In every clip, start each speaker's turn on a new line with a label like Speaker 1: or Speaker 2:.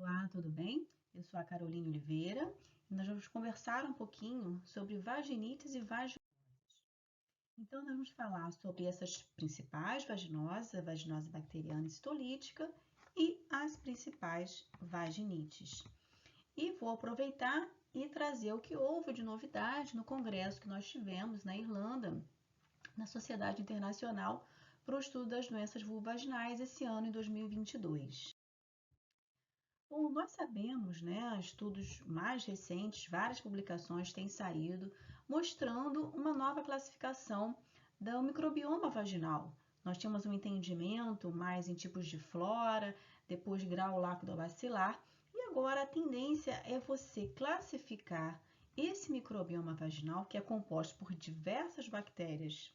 Speaker 1: Olá, tudo bem? Eu sou a Carolina Oliveira e nós vamos conversar um pouquinho sobre vaginites e vaginoses. Então, nós vamos falar sobre essas principais vaginoses, a vaginose bacteriana histolítica e as principais vaginites. E vou aproveitar e trazer o que houve de novidade no congresso que nós tivemos na Irlanda, na Sociedade Internacional para o Estudo das Doenças Vulvovaginais esse ano, em 2022. Bom, nós sabemos, né, estudos mais recentes, várias publicações têm saído mostrando uma nova classificação do microbioma vaginal. Nós tínhamos um entendimento mais em tipos de flora, depois grau lactobacilar, e agora a tendência é você classificar esse microbioma vaginal, que é composto por diversas bactérias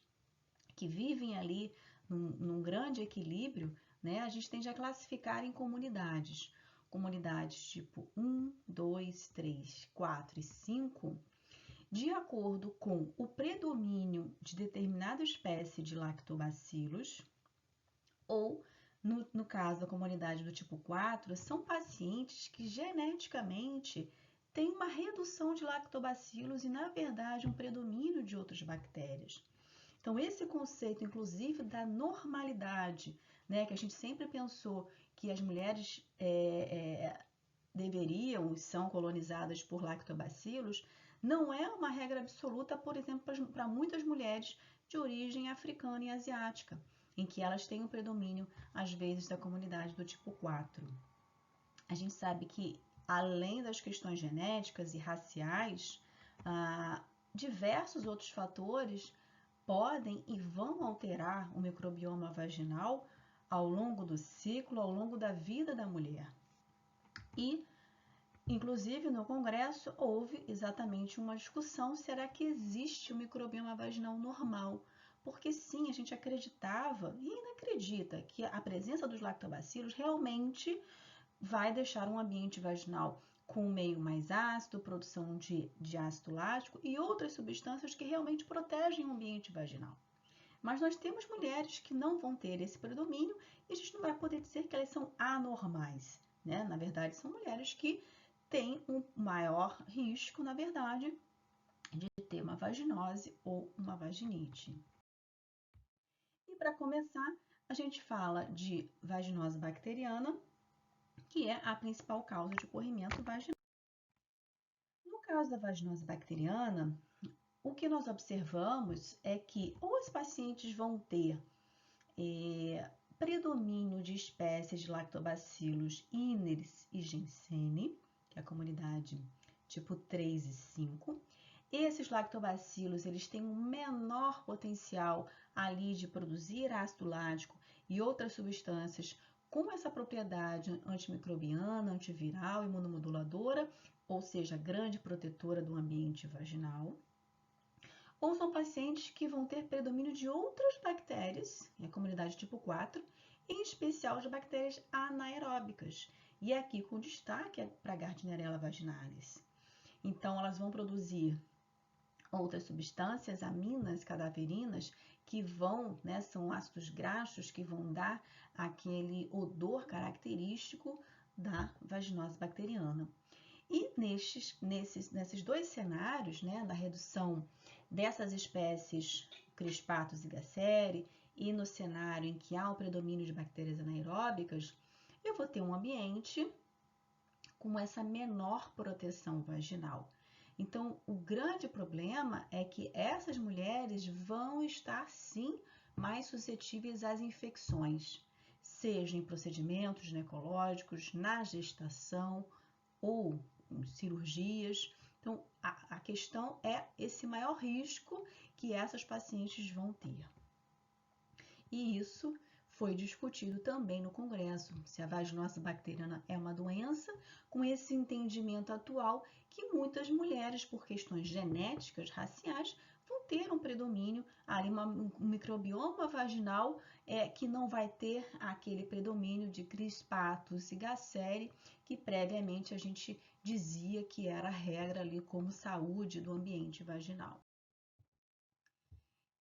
Speaker 1: que vivem ali num grande equilíbrio, né? A gente tende a classificar em comunidades. Comunidades tipo 1, 2, 3, 4 e 5, de acordo com o predomínio de determinada espécie de lactobacilos, ou, no caso da comunidade do tipo 4, são pacientes que geneticamente têm uma redução de lactobacilos e, na verdade, um predomínio de outras bactérias. Então, esse conceito, inclusive, da normalidade, né, que a gente sempre pensou que as mulheres deveriam e são colonizadas por lactobacilos, não é uma regra absoluta, por exemplo, para muitas mulheres de origem africana e asiática, em que elas têm o predomínio, às vezes, da comunidade do tipo 4. A gente sabe que, além das questões genéticas e raciais, diversos outros fatores podem e vão alterar o microbioma vaginal ao longo do ciclo, ao longo da vida da mulher. E, inclusive, no congresso houve exatamente uma discussão: será que existe o microbioma vaginal normal? Porque sim, a gente acreditava e ainda acredita que a presença dos lactobacilos realmente vai deixar um ambiente vaginal com um meio mais ácido, produção de ácido lático e outras substâncias que realmente protegem o ambiente vaginal. Mas nós temos mulheres que não vão ter esse predomínio e a gente não vai poder dizer que elas são anormais, né? Na verdade, são mulheres que têm um maior risco, na verdade, de ter uma vaginose ou uma vaginite. E para começar, a gente fala de vaginose bacteriana, que é a principal causa de corrimento vaginal. No caso da vaginose bacteriana, o que nós observamos é que ou os pacientes vão ter predomínio de espécies de lactobacilos Inneris e Ginsene, que é a comunidade tipo 3 e 5. Esses lactobacilos, eles têm um menor potencial ali de produzir ácido lático e outras substâncias com essa propriedade antimicrobiana, antiviral, imunomoduladora, ou seja, grande protetora do ambiente vaginal. Ou são pacientes que vão ter predomínio de outras bactérias, a comunidade tipo 4, em especial de bactérias anaeróbicas, e aqui com destaque para a Gardnerella vaginalis. Então, elas vão produzir outras substâncias, aminas cadaverinas, que vão, né, são ácidos graxos que vão dar aquele odor característico da vaginose bacteriana. E nesses dois cenários, né, da redução dessas espécies Crispatus e Gasseri e no cenário em que há o predomínio de bactérias anaeróbicas, eu vou ter um ambiente com essa menor proteção vaginal. Então, o grande problema é que essas mulheres vão estar, sim, mais suscetíveis às infecções, seja em procedimentos ginecológicos, na gestação ou cirurgias. Então, a questão é esse maior risco que essas pacientes vão ter. E isso foi discutido também no congresso, se a vaginose bacteriana é uma doença, com esse entendimento atual que muitas mulheres, por questões genéticas, raciais, vão ter um predomínio, ali um microbioma vaginal que não vai ter aquele predomínio de Crispatus e Gasseri, que previamente a gente dizia que era a regra ali como saúde do ambiente vaginal.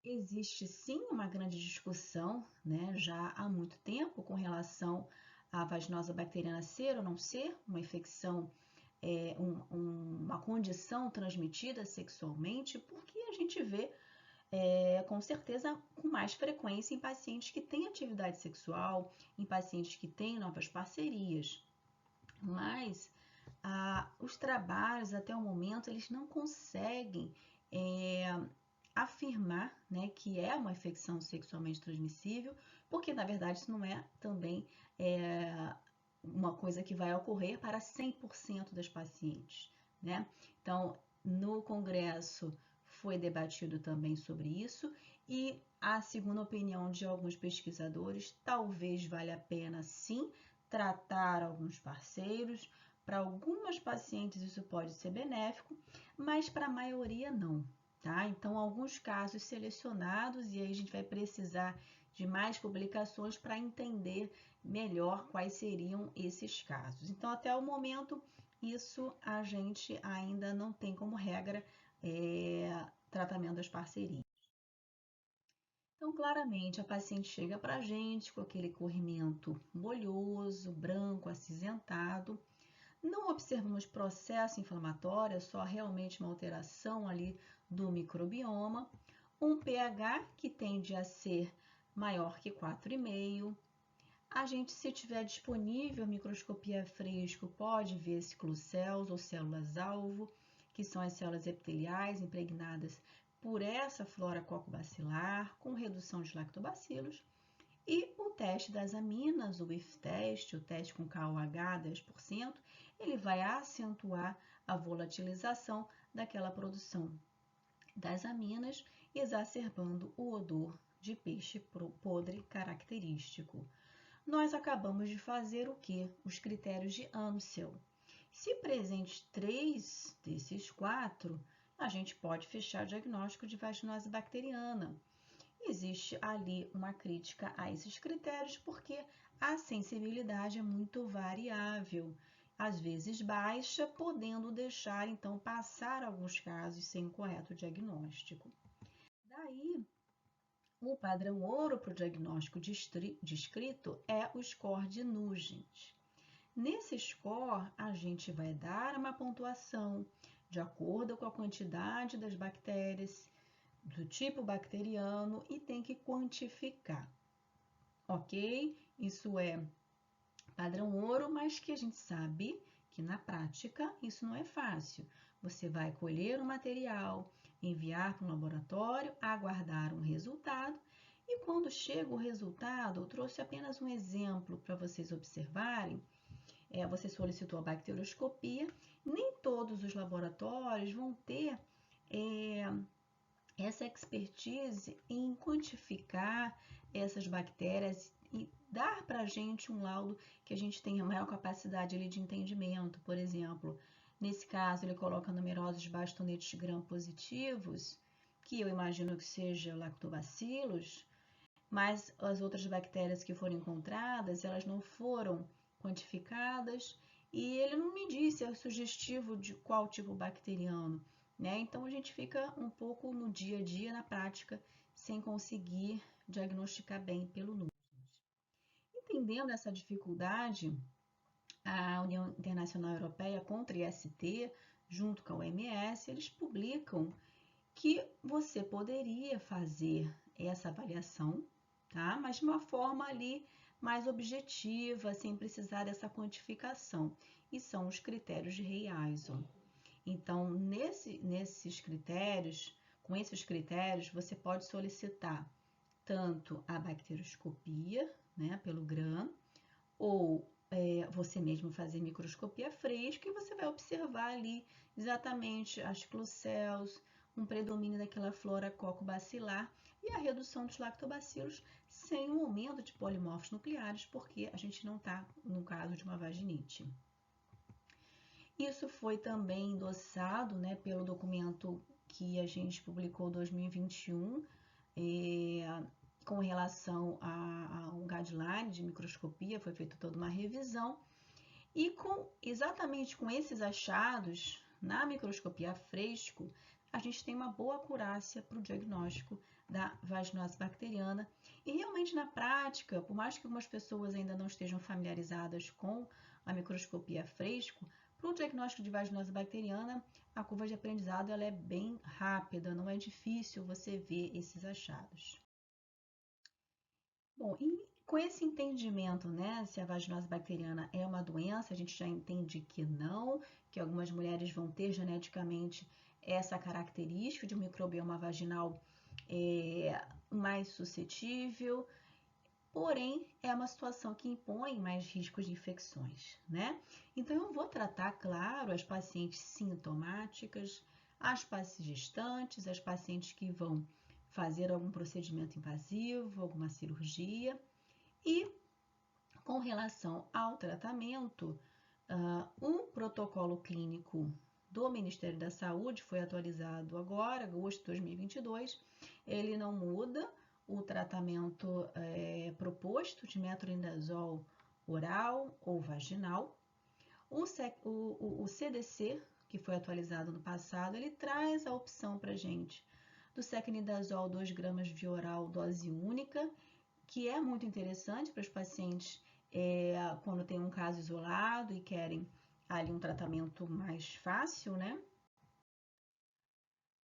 Speaker 1: Existe sim uma grande discussão, né, já há muito tempo com relação a vaginose bacteriana ser ou não ser uma infecção, uma condição transmitida sexualmente, porque a gente vê com certeza com mais frequência em pacientes que têm atividade sexual, em pacientes que têm novas parcerias. Mas os trabalhos até o momento eles não conseguem afirmar, né, que é uma infecção sexualmente transmissível, porque na verdade isso não é também uma coisa que vai ocorrer para 100% das pacientes, né? Então, no congresso foi debatido também sobre isso e a segunda opinião de alguns pesquisadores, talvez valha a pena sim tratar alguns parceiros. Para algumas pacientes isso pode ser benéfico, mas para a maioria não, tá? Então, alguns casos selecionados e aí a gente vai precisar de mais publicações para entender melhor quais seriam esses casos. Então, até o momento, isso a gente ainda não tem como regra tratamento das parcerias. Então, claramente, a paciente chega para a gente com aquele corrimento bolhoso, branco, acinzentado. Não observamos processo inflamatório, é só realmente uma alteração ali do microbioma. Um pH que tende a ser maior que 4,5. A gente, se tiver disponível microscopia fresco, pode ver ciclocelos ou células-alvo, que são as células epiteliais impregnadas por essa flora cocobacilar, com redução de lactobacilos. E o teste das aminas, o IF-teste, o teste com KOH 10%, ele vai acentuar a volatilização daquela produção das aminas, exacerbando o odor de peixe podre característico. Nós acabamos de fazer o que? Os critérios de Amsel. Se presentes 3 desses 4, a gente pode fechar o diagnóstico de vaginose bacteriana. Existe ali uma crítica a esses critérios porque a sensibilidade é muito variável, às vezes baixa, podendo deixar então passar alguns casos sem um correto diagnóstico. Daí, o padrão ouro para o diagnóstico descrito é o score de Nugent. Nesse score, a gente vai dar uma pontuação de acordo com a quantidade das bactérias, do tipo bacteriano e tem que quantificar, ok? Isso é padrão ouro, mas que a gente sabe que na prática isso não é fácil. Você vai colher o material, enviar para um laboratório, aguardar um resultado e quando chega o resultado, eu trouxe apenas um exemplo para vocês observarem. Você solicitou a bacterioscopia, nem todos os laboratórios vão ter essa expertise em quantificar essas bactérias e dar para a gente um laudo que a gente tenha maior capacidade ali de entendimento. Por exemplo, nesse caso ele coloca numerosos bastonetes gram-positivos, que eu imagino que seja lactobacilos, mas as outras bactérias que foram encontradas, elas não foram quantificadas e ele não me disse, é sugestivo de qual tipo bacteriano. Né? Então, a gente fica um pouco no dia a dia, na prática, sem conseguir diagnosticar bem pelo Nugent. Entendendo essa dificuldade, a União Internacional Europeia contra IST, junto com a OMS, eles publicam que você poderia fazer essa avaliação, tá? Mas de uma forma ali mais objetiva, sem precisar dessa quantificação. E são os critérios de Reyeson. Então, com esses critérios, você pode solicitar tanto a bacterioscopia, né, pelo GRAM, ou você mesmo fazer microscopia fresca e você vai observar ali exatamente as clocelos, um predomínio daquela flora cocobacilar e a redução dos lactobacilos sem um aumento de polimorfos nucleares, porque a gente não está no caso de uma vaginite. Isso foi também endossado, né, pelo documento que a gente publicou em 2021, com relação a um guideline de microscopia, foi feita toda uma revisão, e exatamente com esses achados, na microscopia fresco, a gente tem uma boa acurácia para o diagnóstico da vaginose bacteriana. E realmente na prática, por mais que algumas pessoas ainda não estejam familiarizadas com a microscopia fresco, para o diagnóstico de vaginose bacteriana, a curva de aprendizado ela é bem rápida, não é difícil você ver esses achados. Bom, e com esse entendimento, né, se a vaginose bacteriana é uma doença, a gente já entende que não, que algumas mulheres vão ter geneticamente essa característica de um microbioma vaginal mais suscetível, porém é uma situação que impõe mais riscos de infecções, né? Então eu vou tratar, claro, as pacientes sintomáticas, as pacientes gestantes, as pacientes que vão fazer algum procedimento invasivo, alguma cirurgia. E com relação ao tratamento, um protocolo clínico do Ministério da Saúde foi atualizado agora, agosto de 2022. Ele não muda o tratamento proposto de metronidazol oral ou vaginal. O CDC, que foi atualizado no passado, ele traz a opção para a gente do secnidazol 2 gramas via oral, dose única, que é muito interessante para os pacientes quando tem um caso isolado e querem ali um tratamento mais fácil, né?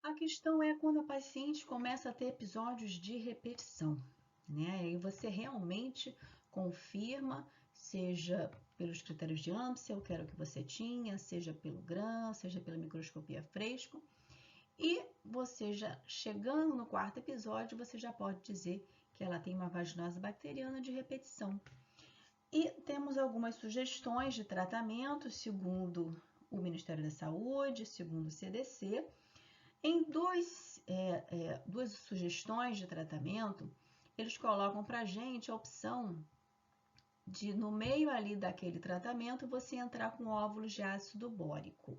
Speaker 1: A questão é quando a paciente começa a ter episódios de repetição, né? E você realmente confirma, seja pelos critérios de Amsel, que era o que você tinha, seja pelo GRAM, seja pela microscopia fresco, e você já chegando no quarto episódio, você já pode dizer que ela tem uma vaginose bacteriana de repetição. E temos algumas sugestões de tratamento, segundo o Ministério da Saúde, segundo o CDC. Em duas sugestões de tratamento, eles colocam para a gente a opção de, no meio ali daquele tratamento, você entrar com óvulos de ácido bórico,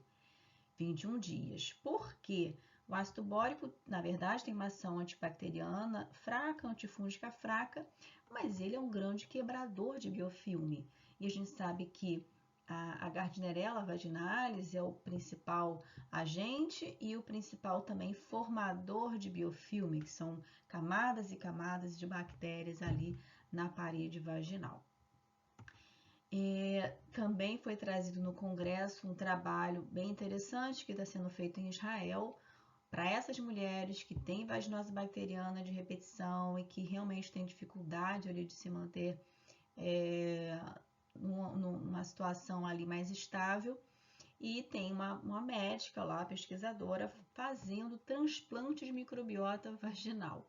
Speaker 1: 21 dias. Por quê? O ácido bórico, na verdade, tem uma ação antibacteriana fraca, antifúngica fraca, mas ele é um grande quebrador de biofilme. E a gente sabe que a Gardnerella vaginalis é o principal agente e o principal também formador de biofilme, que são camadas e camadas de bactérias ali na parede vaginal. Também foi trazido no Congresso um trabalho bem interessante que está sendo feito em Israel para essas mulheres que têm vaginose bacteriana de repetição e que realmente têm dificuldade ali de se manter numa situação ali mais estável. E tem uma médica lá, pesquisadora, fazendo transplante de microbiota vaginal.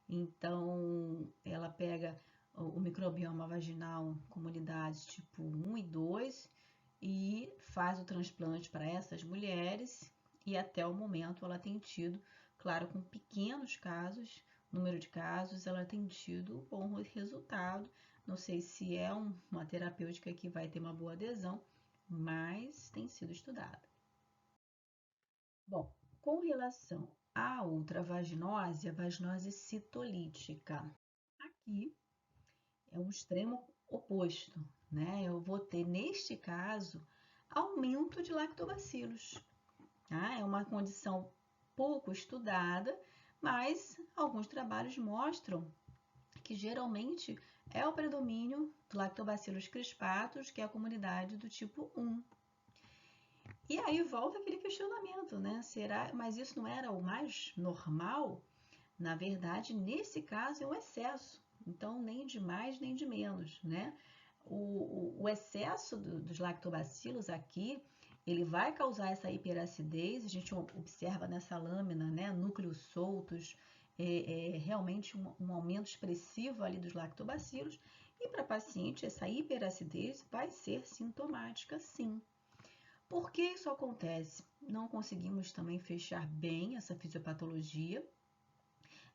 Speaker 1: Então, ela pega o microbioma vaginal comunidades tipo 1 e 2 e faz o transplante para essas mulheres e até o momento ela tem tido, claro, com pequenos casos, número de casos, ela tem tido bom resultado. Não sei se é uma terapêutica que vai ter uma boa adesão, mas tem sido estudada. Bom, com relação à ultravaginose, a vaginose citolítica, aqui é um extremo oposto, né? Eu vou ter, neste caso, aumento de lactobacilos. Tá? É uma condição pouco estudada, mas alguns trabalhos mostram que geralmente é o predomínio do Lactobacillus crispatus, que é a comunidade do tipo 1. E aí volta aquele questionamento, né? Será, mas isso não era o mais normal? Na verdade, nesse caso é um excesso, então nem de mais nem de menos, né? O excesso dos lactobacilos aqui, ele vai causar essa hiperacidez, a gente observa nessa lâmina, né? Núcleos soltos, realmente um aumento expressivo ali dos lactobacilos, e para paciente essa hiperacidez vai ser sintomática sim. Por que isso acontece? Não conseguimos também fechar bem essa fisiopatologia.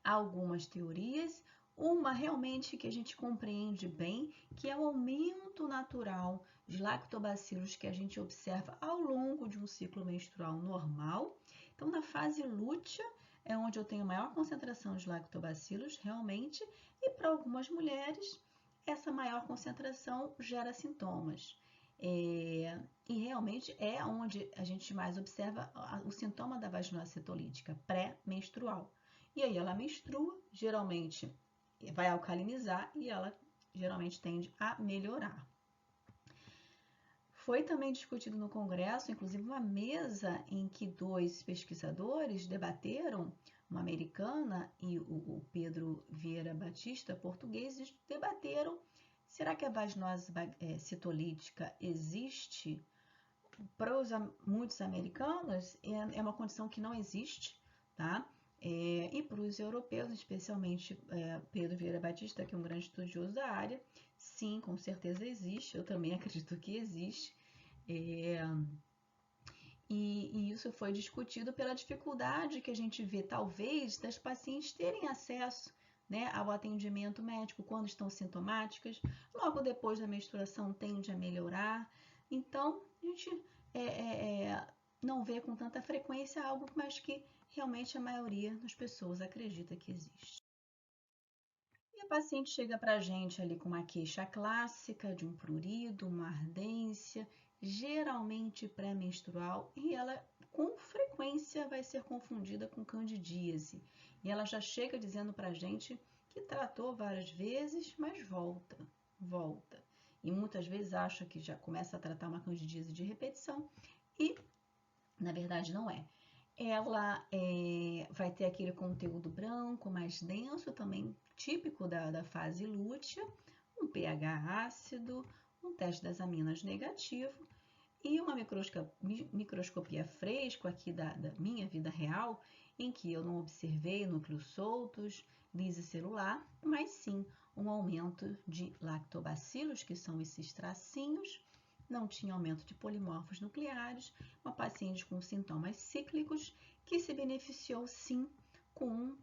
Speaker 1: Há algumas teorias, uma realmente que a gente compreende bem, que é o aumento natural de lactobacilos que a gente observa ao longo de um ciclo menstrual normal. Então, na fase lútea é onde eu tenho maior concentração de lactobacilos, realmente, e para algumas mulheres, essa maior concentração gera sintomas. E realmente é onde a gente mais observa o sintoma da vaginose citolítica pré-menstrual. e aí ela menstrua, geralmente vai alcalinizar e ela geralmente tende a melhorar. Foi também discutido no Congresso, inclusive uma mesa em que 2 pesquisadores debateram, uma americana e o Pedro Vieira Batista, português, debateram: será que a vaginose citolítica existe? Para muitos americanos, é uma condição que não existe, tá? E para os europeus, especialmente Pedro Vieira Batista, que é um grande estudioso da área, sim, com certeza existe, eu também acredito que existe. E isso foi discutido pela dificuldade que a gente vê, talvez, das pacientes terem acesso, né, ao atendimento médico quando estão sintomáticas. Logo depois da menstruação tende a melhorar. Então, a gente não vê com tanta frequência algo, mas que realmente a maioria das pessoas acredita que existe. E a paciente chega para a gente ali com uma queixa clássica de um prurido, uma ardência, geralmente pré-menstrual, e ela com frequência vai ser confundida com candidíase. E ela já chega dizendo para a gente que tratou várias vezes, mas volta. E muitas vezes acha que já começa a tratar uma candidíase de repetição e, na verdade, não é. Ela vai ter aquele conteúdo branco mais denso, também típico da fase lútea, um pH ácido, um teste das aminas negativo e uma microscopia fresco aqui da minha vida real, em que eu não observei núcleos soltos, lise celular, mas sim um aumento de lactobacilos, que são esses tracinhos. Não tinha aumento de polimorfos nucleares, uma paciente com sintomas cíclicos que se beneficiou sim com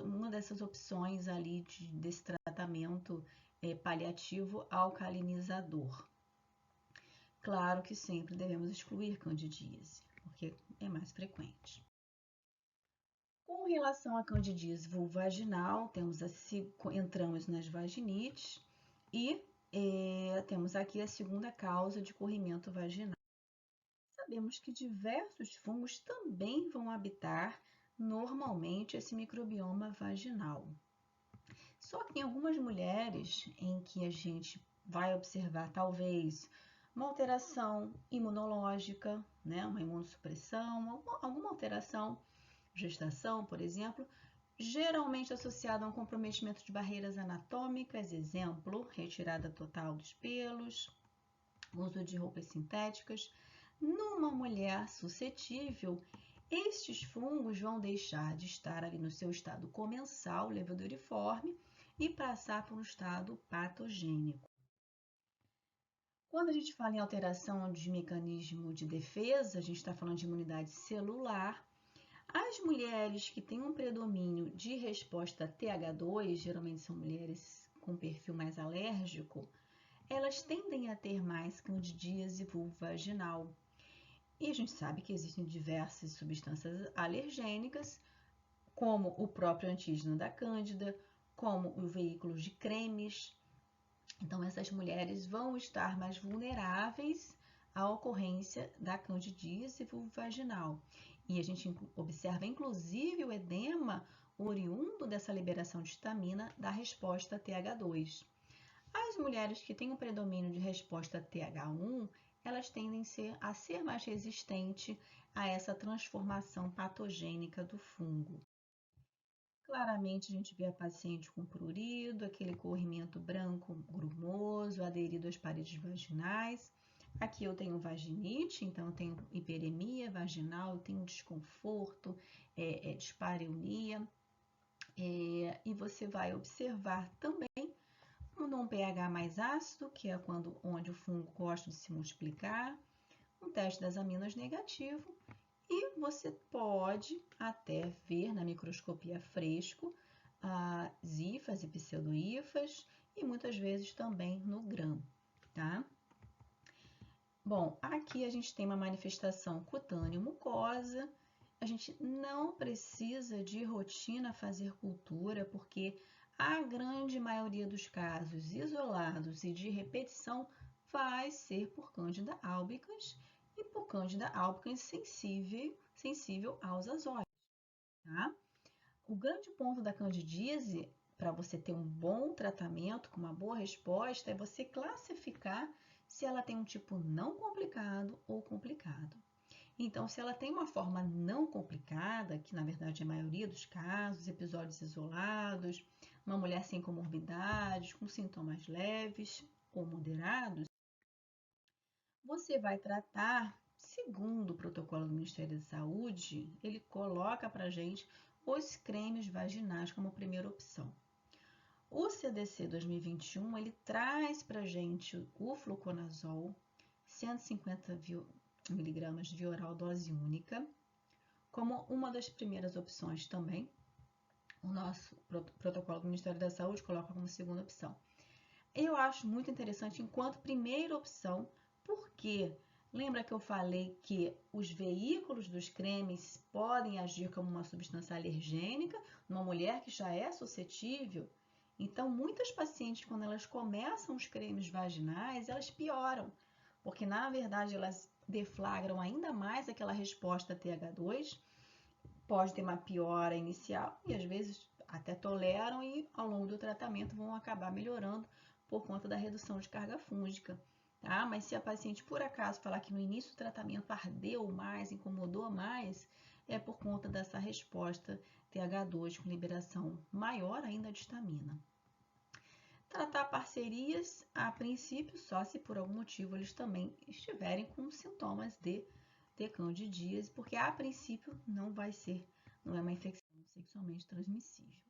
Speaker 1: uma dessas opções ali desse tratamento paliativo alcalinizador. Claro que sempre devemos excluir candidíase, porque é mais frequente. Com relação à candidíase vulvaginal, entramos nas vaginites e temos aqui a segunda causa de corrimento vaginal. Sabemos que diversos fungos também vão habitar normalmente esse microbioma vaginal. Só que em algumas mulheres em que a gente vai observar talvez uma alteração imunológica, né, uma imunossupressão, alguma alteração, gestação, por exemplo, geralmente associada a um comprometimento de barreiras anatômicas, exemplo, retirada total dos pelos, uso de roupas sintéticas. Numa mulher suscetível, estes fungos vão deixar de estar ali no seu estado comensal, leveduriforme, e passar para um estado patogênico. Quando a gente fala em alteração de mecanismo de defesa, a gente está falando de imunidade celular. As mulheres que têm um predomínio de resposta TH2, geralmente são mulheres com perfil mais alérgico, elas tendem a ter mais candidíase vulvaginal. E a gente sabe que existem diversas substâncias alergênicas, como o próprio antígeno da cândida, como os veículos de cremes. Então, essas mulheres vão estar mais vulneráveis à ocorrência da candidíase vulvaginal. E a gente observa, inclusive, o edema oriundo dessa liberação de histamina da resposta TH2. As mulheres que têm um predomínio de resposta TH1, elas tendem a ser mais resistentes a essa transformação patogênica do fungo. Claramente, a gente vê a paciente com prurido, aquele corrimento branco grumoso, aderido às paredes vaginais. Aqui eu tenho vaginite, então eu tenho hiperemia vaginal, eu tenho desconforto, dispareunia. E você vai observar também num pH mais ácido, que é onde o fungo gosta de se multiplicar, um teste das aminas negativo, e você pode até ver na microscopia fresco as hifas e pseudohifas e muitas vezes também no GRAM, tá? Bom, aqui a gente tem uma manifestação cutânea mucosa. A gente não precisa de rotina fazer cultura, porque a grande maioria dos casos isolados e de repetição vai ser por Candida albicans e por Candida albicans sensível aos azólicos, tá? o grande ponto da candidíase, para você ter um bom tratamento, com uma boa resposta, é você classificar se ela tem um tipo não complicado ou complicado. Então, se ela tem uma forma não complicada, que na verdade é a maioria dos casos, episódios isolados, uma mulher sem comorbidades, com sintomas leves ou moderados, você vai tratar, segundo o protocolo do Ministério da Saúde, ele coloca para a gente os cremes vaginais como primeira opção. O CDC 2021, ele traz para a gente o fluconazol, 150 miligramas de oral dose única, como uma das primeiras opções também. O nosso protocolo do Ministério da Saúde coloca como segunda opção. Eu acho muito interessante enquanto primeira opção, porque lembra que eu falei que os veículos dos cremes podem agir como uma substância alergênica numa mulher que já é suscetível? Então, muitas pacientes, quando elas começam os cremes vaginais, elas pioram, porque na verdade elas deflagram ainda mais aquela resposta TH2, pode ter uma piora inicial e às vezes até toleram e ao longo do tratamento vão acabar melhorando por conta da redução de carga fúngica, tá? Mas se a paciente por acaso falar que no início do tratamento ardeu mais, incomodou mais, é por conta dessa resposta TH2 com liberação maior ainda de histamina. Tratar parcerias, a princípio, só se por algum motivo eles também estiverem com sintomas de candidíase, porque a princípio não é uma infecção sexualmente transmissível.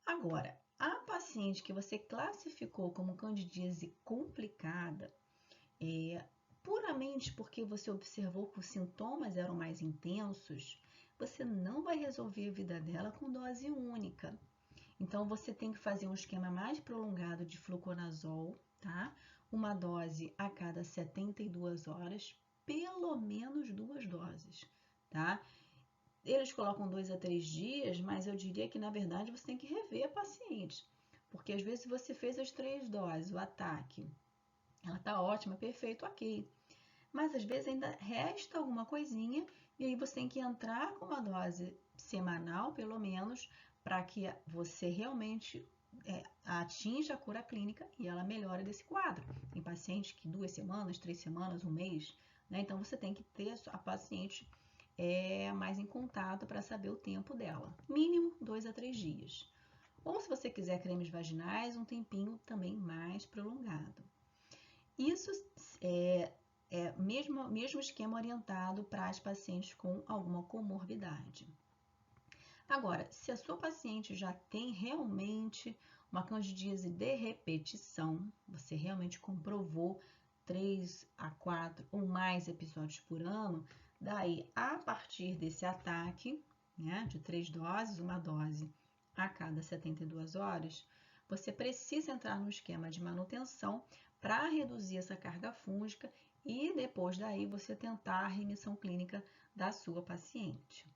Speaker 1: Agora, a paciente que você classificou como candidíase complicada, puramente porque você observou que os sintomas eram mais intensos, você não vai resolver a vida dela com dose única. Então, você tem que fazer um esquema mais prolongado de fluconazol, tá? Uma dose a cada 72 horas, pelo menos 2 doses, tá? Eles colocam 2 a 3 dias, mas eu diria que, na verdade, você tem que rever a paciente. Porque, às vezes, você fez as 3 doses, o ataque, ela tá ótima, perfeito, ok. Mas, às vezes, ainda resta alguma coisinha e aí você tem que entrar com uma dose semanal, pelo menos, para que você realmente atinja a cura clínica e ela melhore desse quadro. Tem pacientes que 2 semanas, 3 semanas, um mês, né? Então, você tem que ter a paciente mais em contato para saber o tempo dela. Mínimo 2 a 3 dias. Ou se você quiser cremes vaginais, um tempinho também mais prolongado. Isso mesmo esquema orientado para as pacientes com alguma comorbidade. Agora, se a sua paciente já tem realmente uma candidíase de repetição, você realmente comprovou 3 a 4 ou mais episódios por ano, daí, a partir desse ataque, né, de 3 doses, uma dose a cada 72 horas, você precisa entrar no esquema de manutenção para reduzir essa carga fúngica e depois daí você tentar a remissão clínica da sua paciente.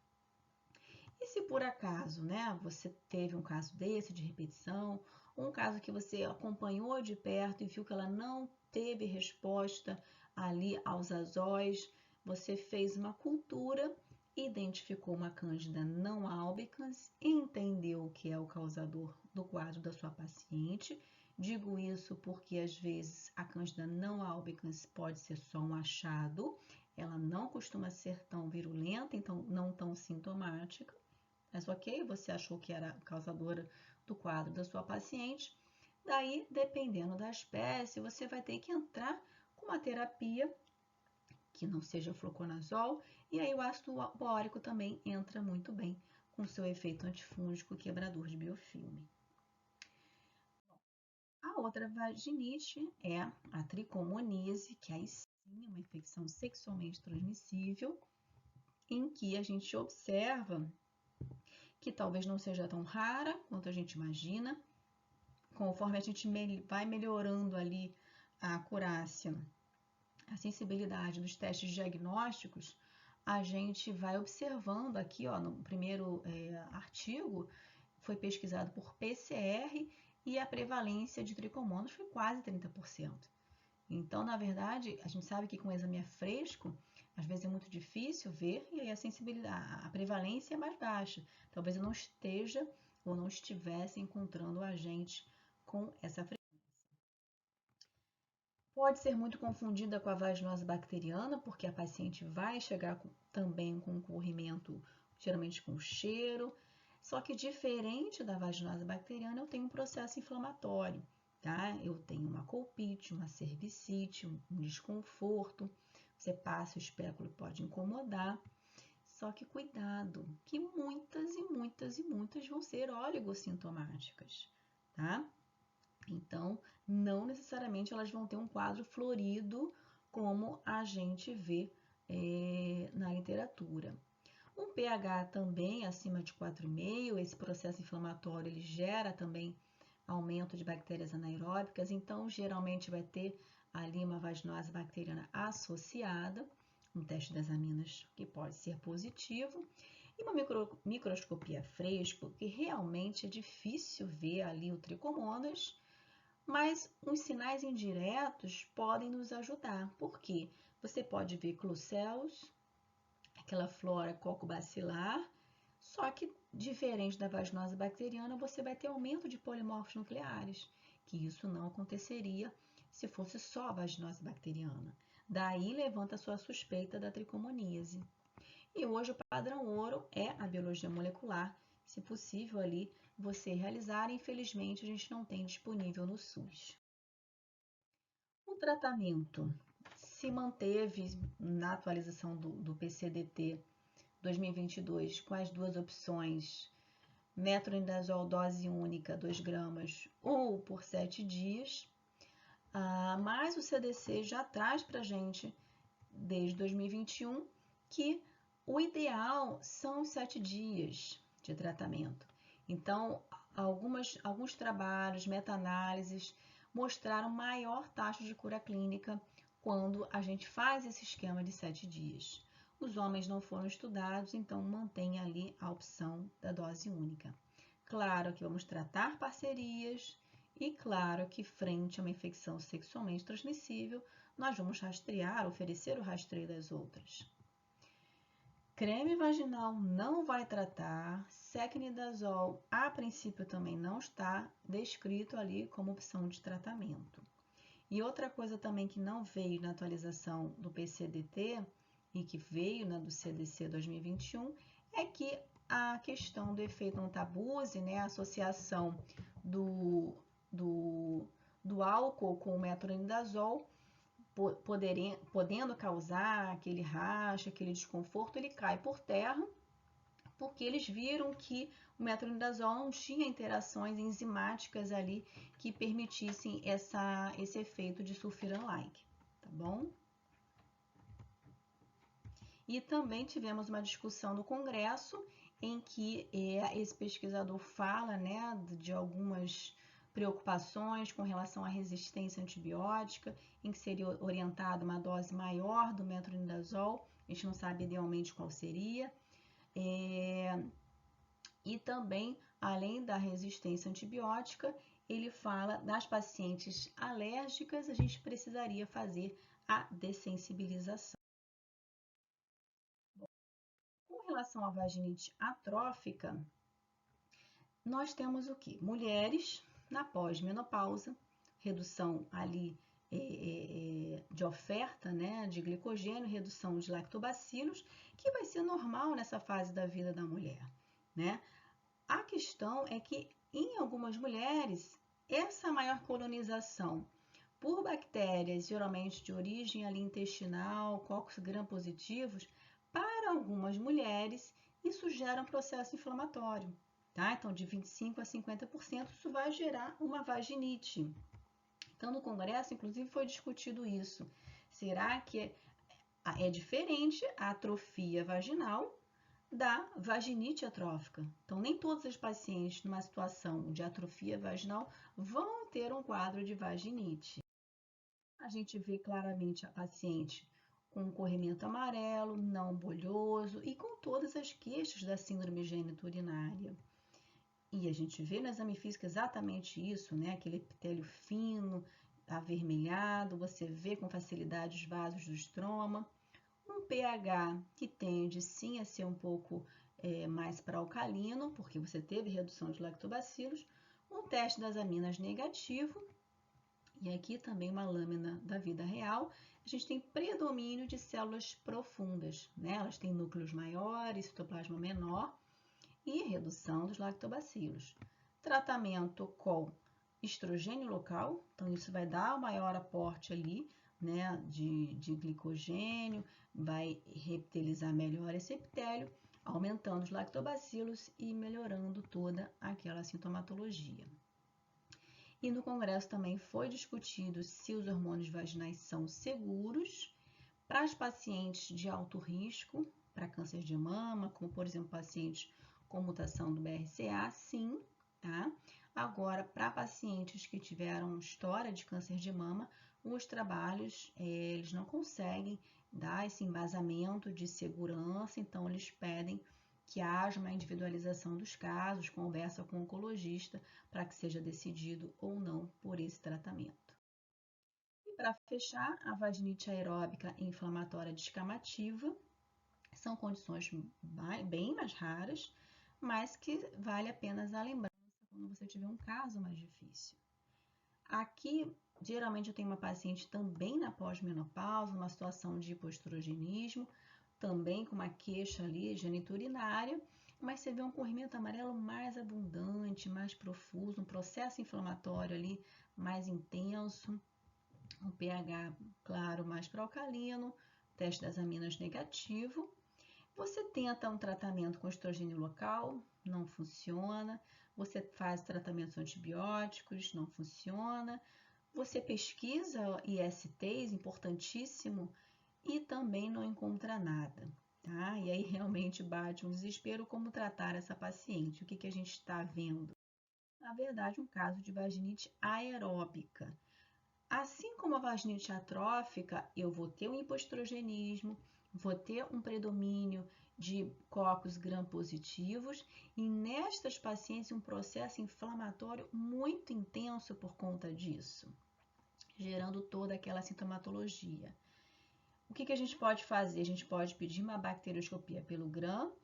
Speaker 1: E se por acaso, né, você teve um caso desse de repetição, um caso que você acompanhou de perto e viu que ela não teve resposta ali aos azóis, você fez uma cultura, identificou uma cândida não albicans, entendeu o que é o causador do quadro da sua paciente. Digo isso porque às vezes a cândida não albicans pode ser só um achado, ela não costuma ser tão virulenta, então não tão sintomática. Mas ok, você achou que era causadora do quadro da sua paciente. Daí, dependendo da espécie, você vai ter que entrar com uma terapia que não seja fluconazol, e aí o ácido bórico também entra muito bem com seu efeito antifúngico quebrador de biofilme. A outra vaginite é a tricomoníase, que aí sim é uma infecção sexualmente transmissível, em que a gente observa que talvez não seja tão rara quanto a gente imagina. Conforme a gente vai melhorando ali a acurácia, a sensibilidade dos testes diagnósticos, a gente vai observando aqui, ó, no primeiro artigo, foi pesquisado por PCR e a prevalência de tricomonas foi quase 30%. Então, na verdade, a gente sabe que com o exame fresco, às vezes é muito difícil ver e aí a sensibilidade, a prevalência é mais baixa. Talvez eu não esteja ou não estivesse encontrando o agente com essa frequência. Pode ser muito confundida com a vaginose bacteriana, porque a paciente vai chegar também com um corrimento, geralmente com cheiro. Só que diferente da vaginose bacteriana, eu tenho um processo inflamatório, tá? Eu tenho uma colpite, uma cervicite, um desconforto. Você passa o espéculo, pode incomodar. Só que cuidado, que muitas e muitas e muitas vão ser oligossintomáticas, tá? Então, não necessariamente elas vão ter um quadro florido como a gente vê na literatura. Um pH também acima de 4,5, esse processo inflamatório ele gera também aumento de bactérias anaeróbicas, então geralmente vai ter ali uma vaginose bacteriana associada, um teste das aminas que pode ser positivo, e uma microscopia fresco, que realmente é difícil ver ali o tricomonas, mas os sinais indiretos podem nos ajudar, porque você pode ver Klebsiella, aquela flora cocobacilar, só que diferente da vaginose bacteriana, você vai ter aumento de polimorfos nucleares, que isso não aconteceria se fosse só a vaginose bacteriana. Daí levanta a sua suspeita da tricomoníase. E hoje o padrão ouro é a biologia molecular, se possível ali você realizar, infelizmente a gente não tem disponível no SUS. O tratamento se manteve na atualização do PCDT 2022 com as duas opções metronidazol dose única 2 gramas ou por 7 dias, mas o CDC já traz para a gente desde 2021 que o ideal são 7 dias de tratamento. Então, alguns trabalhos, meta-análises, mostraram maior taxa de cura clínica quando a gente faz esse esquema de 7 dias. Os homens não foram estudados, então mantém ali a opção da dose única. Claro que vamos tratar parcerias e claro que frente a uma infecção sexualmente transmissível, nós vamos rastrear, oferecer o rastreio das outras. Creme vaginal não vai tratar, secnidazol a princípio também não está descrito ali como opção de tratamento. E outra coisa também que não veio na atualização do PCDT e que veio na do CDC 2021 é que a questão do efeito antabuse, né, a associação do álcool com o metronidazol, podendo causar aquele racha, aquele desconforto, ele cai por terra, porque eles viram que o metronidazol não tinha interações enzimáticas ali que permitissem esse efeito de sulfiram-like, tá bom? E também tivemos uma discussão no Congresso em que esse pesquisador fala, né, de algumas preocupações com relação à resistência antibiótica, em que seria orientada uma dose maior do metronidazol, a gente não sabe idealmente qual seria, e também, além da resistência antibiótica, ele fala das pacientes alérgicas, a gente precisaria fazer a dessensibilização. Com relação à vaginite atrófica, nós temos o que? Mulheres na pós-menopausa, redução ali de oferta, né, de glicogênio, redução de lactobacilos, que vai ser normal nessa fase da vida da mulher, né? A questão é que em algumas mulheres, essa maior colonização por bactérias, geralmente de origem ali intestinal, cocos gram-positivos, para algumas mulheres, isso gera um processo inflamatório, tá? Então, de 25% a 50%, isso vai gerar uma vaginite. Então, no congresso, inclusive, foi discutido isso. Será que é diferente a atrofia vaginal da vaginite atrófica? Então, nem todas as pacientes numa situação de atrofia vaginal vão ter um quadro de vaginite. A gente vê claramente a paciente com um corrimento amarelo, não bolhoso e com todas as queixas da síndrome geniturinária. E a gente vê no exame físico exatamente isso, né? Aquele epitélio fino, avermelhado, você vê com facilidade os vasos do estroma, um pH que tende sim a ser um pouco mais para alcalino, porque você teve redução de lactobacilos, um teste das aminas negativo, e aqui também uma lâmina da vida real, a gente tem predomínio de células profundas, né? Elas têm núcleos maiores, citoplasma menor e redução dos lactobacilos. Tratamento com estrogênio local, então isso vai dar o maior aporte ali, né, de glicogênio, vai reptilizar melhor esse epitélio, aumentando os lactobacilos e melhorando toda aquela sintomatologia. E no congresso também foi discutido se os hormônios vaginais são seguros para as pacientes de alto risco, para câncer de mama, como por exemplo pacientes com mutação do BRCA, sim, tá? Agora, para pacientes que tiveram história de câncer de mama, os trabalhos, eles não conseguem dar esse embasamento de segurança, então eles pedem que haja uma individualização dos casos, conversa com o oncologista para que seja decidido ou não por esse tratamento. E para fechar, a vaginite aeróbica inflamatória descamativa são condições bem mais raras, mas que vale apenas a lembrança quando você tiver um caso mais difícil. Aqui, geralmente eu tenho uma paciente também na pós-menopausa, numa situação de hipoestrogenismo, também com uma queixa ali geniturinária, mas você vê um corrimento amarelo mais abundante, mais profuso, um processo inflamatório ali mais intenso, um pH, claro, mais para alcalino, teste das aminas negativo. Você tenta um tratamento com estrogênio local, não funciona. Você faz tratamentos antibióticos, não funciona. Você pesquisa ISTs, importantíssimo, e também não encontra nada, tá? E aí realmente bate um desespero como tratar essa paciente. O que a gente está vendo? Na verdade, um caso de vaginite aeróbica. Assim como a vaginite atrófica, eu vou ter um hipoestrogenismo, vou ter um predomínio de cocos gram-positivos e nestas pacientes um processo inflamatório muito intenso por conta disso, gerando toda aquela sintomatologia. O que a gente pode fazer? A gente pode pedir uma bacterioscopia pelo gram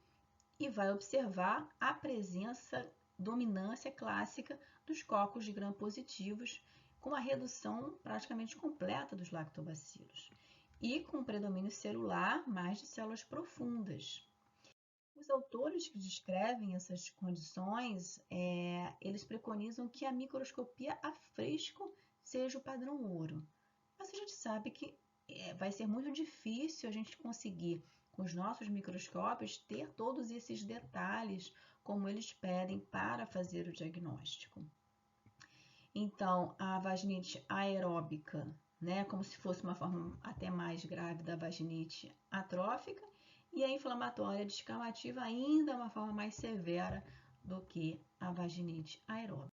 Speaker 1: e vai observar a presença, dominância clássica dos cocos de gram-positivos, com a redução praticamente completa dos lactobacilos e com predomínio celular mais de células profundas. Os autores que descrevem essas condições, eles preconizam que a microscopia a fresco seja o padrão ouro. Mas a gente sabe que vai ser muito difícil a gente conseguir, com os nossos microscópios, ter todos esses detalhes como eles pedem para fazer o diagnóstico. Então, a vaginite aeróbica, né, como se fosse uma forma até mais grave da vaginite atrófica, e a inflamatória descamativa ainda é uma forma mais severa do que a vaginite aeróbica.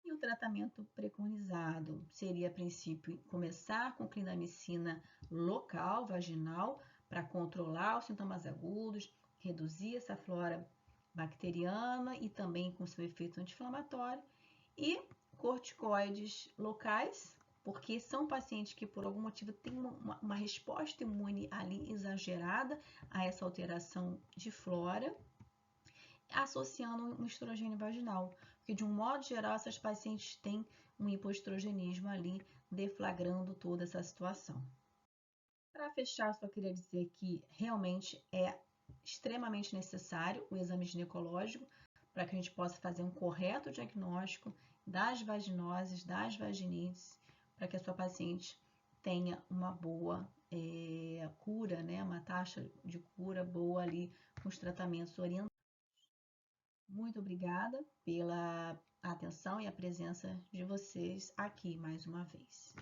Speaker 1: E o tratamento preconizado seria, a princípio, começar com clindamicina local, vaginal, para controlar os sintomas agudos, reduzir essa flora bacteriana e também com seu efeito anti-inflamatório, e corticoides locais, porque são pacientes que por algum motivo têm uma resposta imune ali exagerada a essa alteração de flora, associando um estrogênio vaginal, porque de um modo geral essas pacientes têm um hipoestrogenismo ali deflagrando toda essa situação. Para fechar, só queria dizer que realmente é extremamente necessário o exame ginecológico para que a gente possa fazer um correto diagnóstico das vaginoses, das vaginites, para que a sua paciente tenha uma boa cura, né? Uma taxa de cura boa ali com os tratamentos orientados. Muito obrigada pela atenção e a presença de vocês aqui mais uma vez.